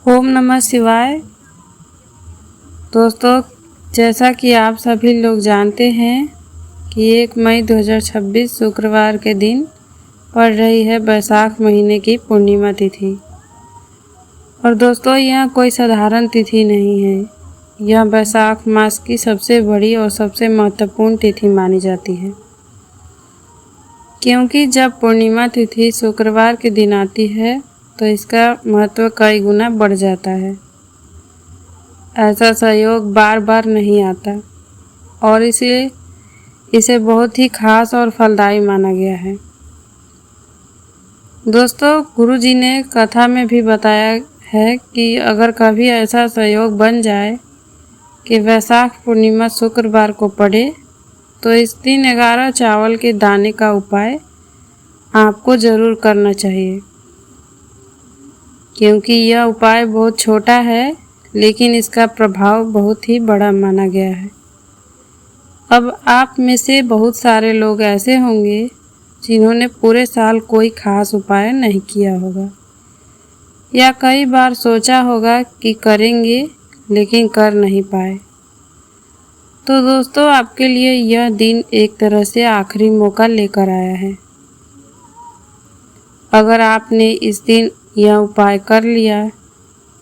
ओम नमः शिवाय। दोस्तों, जैसा कि आप सभी लोग जानते हैं कि 1 मई 2026 शुक्रवार के दिन पड़ रही है बैसाख महीने की पूर्णिमा तिथि। और दोस्तों, यह कोई साधारण तिथि नहीं है। यह बैसाख मास की सबसे बड़ी और सबसे महत्वपूर्ण तिथि मानी जाती है, क्योंकि जब पूर्णिमा तिथि शुक्रवार के दिन आती है तो इसका महत्व कई गुना बढ़ जाता है। ऐसा संयोग बार बार नहीं आता और इसलिए इसे बहुत ही खास और फलदायी माना गया है। दोस्तों, गुरुजी ने कथा में भी बताया है कि अगर कभी ऐसा संयोग बन जाए कि वैशाख पूर्णिमा शुक्रवार को पड़े तो इस दिन 11 चावल के दाने का उपाय आपको जरूर करना चाहिए, क्योंकि यह उपाय बहुत छोटा है लेकिन इसका प्रभाव बहुत ही बड़ा माना गया है। अब आप में से बहुत सारे लोग ऐसे होंगे जिन्होंने पूरे साल कोई खास उपाय नहीं किया होगा या कई बार सोचा होगा कि करेंगे लेकिन कर नहीं पाए। तो दोस्तों, आपके लिए यह दिन एक तरह से आखिरी मौका लेकर आया है। अगर आपने इस दिन यह उपाय कर लिया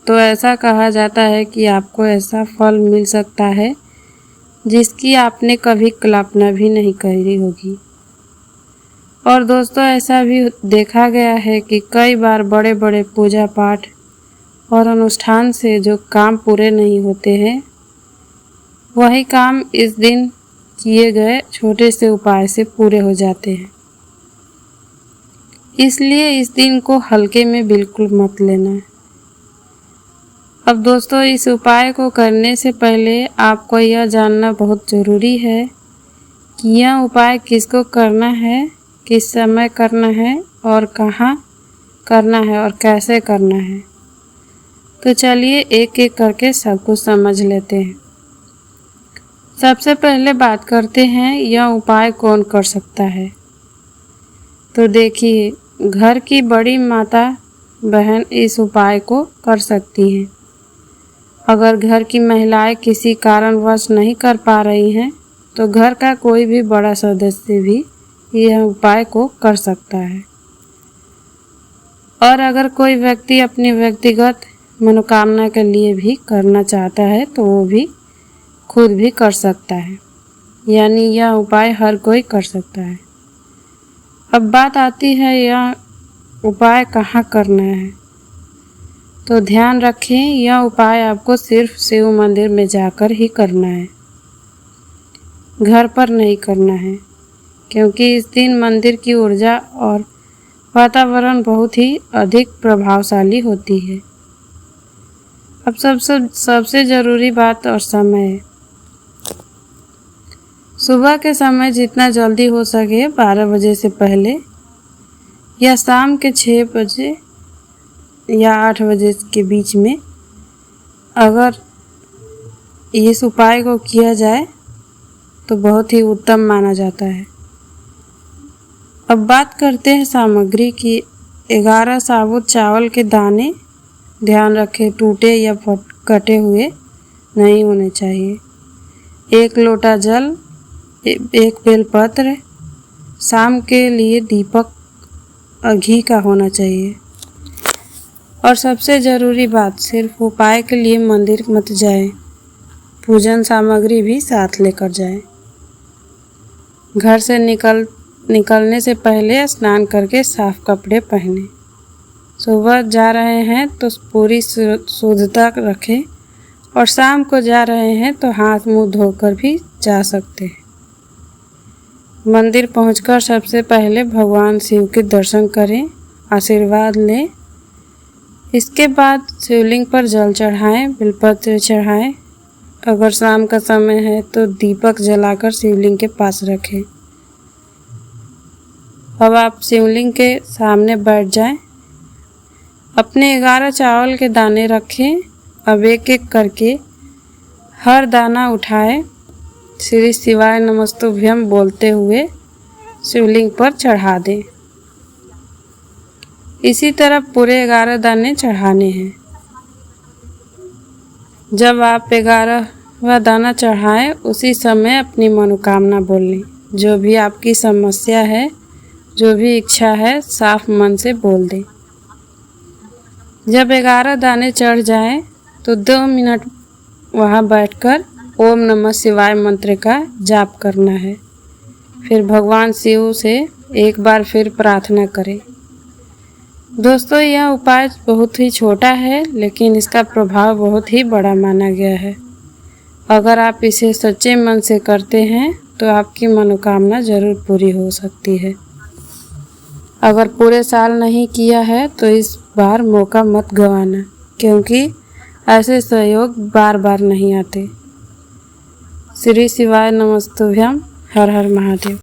तो ऐसा कहा जाता है कि आपको ऐसा फल मिल सकता है जिसकी आपने कभी कल्पना भी नहीं करी होगी। और दोस्तों, ऐसा भी देखा गया है कि कई बार बड़े बड़े पूजा पाठ और अनुष्ठान से जो काम पूरे नहीं होते हैं, वही काम इस दिन किए गए छोटे से उपाय से पूरे हो जाते हैं। इसलिए इस दिन को हल्के में बिल्कुल मत लेना। अब दोस्तों, इस उपाय को करने से पहले आपको यह जानना बहुत ज़रूरी है कि यह उपाय किसको करना है, किस समय करना है और कहाँ करना है और कैसे करना है। तो चलिए एक एक करके सब कुछ समझ लेते हैं। सबसे पहले बात करते हैं यह उपाय कौन कर सकता है। तो देखिए, घर की बड़ी माता बहन इस उपाय को कर सकती हैं। अगर घर की महिलाएं किसी कारणवश नहीं कर पा रही हैं तो घर का कोई भी बड़ा सदस्य भी यह उपाय को कर सकता है। और अगर कोई व्यक्ति अपनी व्यक्तिगत मनोकामना के लिए भी करना चाहता है तो वो भी खुद भी कर सकता है, यानी यह उपाय हर कोई कर सकता है। अब बात आती है यह उपाय कहाँ करना है। तो ध्यान रखें, यह उपाय आपको सिर्फ शिव मंदिर में जाकर ही करना है, घर पर नहीं करना है, क्योंकि इस दिन मंदिर की ऊर्जा और वातावरण बहुत ही अधिक प्रभावशाली होती है। अब सबसे ज़रूरी बात और समय है। सुबह के समय जितना जल्दी हो सके 12 बजे से पहले या शाम के 6 बजे या 8 बजे के बीच में अगर इस उपाय को किया जाए तो बहुत ही उत्तम माना जाता है। अब बात करते हैं सामग्री की। 11 साबुत चावल के दाने, ध्यान रखें टूटे या कटे हुए नहीं होने चाहिए। 1 लोटा जल, 1 बेलपत्र, शाम के लिए दीपक घी का होना चाहिए। और सबसे ज़रूरी बात, सिर्फ उपाय के लिए मंदिर मत जाएं, पूजन सामग्री भी साथ लेकर जाएं। घर से निकलने से पहले स्नान करके साफ कपड़े पहनें। सुबह जा रहे हैं तो पूरी शुद्धता रखें और शाम को जा रहे हैं तो हाथ मुंह धोकर भी जा सकते हैं। मंदिर पहुंचकर सबसे पहले भगवान शिव के दर्शन करें, आशीर्वाद लें। इसके बाद शिवलिंग पर जल चढ़ाएं, बेलपत्र चढ़ाएं। अगर शाम का समय है तो दीपक जलाकर शिवलिंग के पास रखें। अब आप शिवलिंग के सामने बैठ जाएं। अपने 11 चावल के दाने रखें। अब एक एक करके हर दाना उठाएं, श्री शिवाय नमस्तुभ्यम बोलते हुए शिवलिंग पर चढ़ा दें। इसी तरह पूरे 11 दाने चढ़ाने हैं। जब आप 11वां दाना चढ़ाएं उसी समय अपनी मनोकामना बोल लें। जो भी आपकी समस्या है, जो भी इच्छा है, साफ मन से बोल दें। जब 11 दाने चढ़ जाएं तो 2 मिनट वहाँ बैठकर ओम नमः शिवाय मंत्र का जाप करना है। फिर भगवान शिव से एक बार फिर प्रार्थना करें। दोस्तों, यह उपाय बहुत ही छोटा है, लेकिन इसका प्रभाव बहुत ही बड़ा माना गया है। अगर आप इसे सच्चे मन से करते हैं तो आपकी मनोकामना जरूर पूरी हो सकती है। अगर पूरे साल नहीं किया है तो इस बार मौका मत गंवाना, क्योंकि ऐसे सहयोग बार बार नहीं आते। श्री शिवाय नमस्तुभ्यम। हर हर महादेव।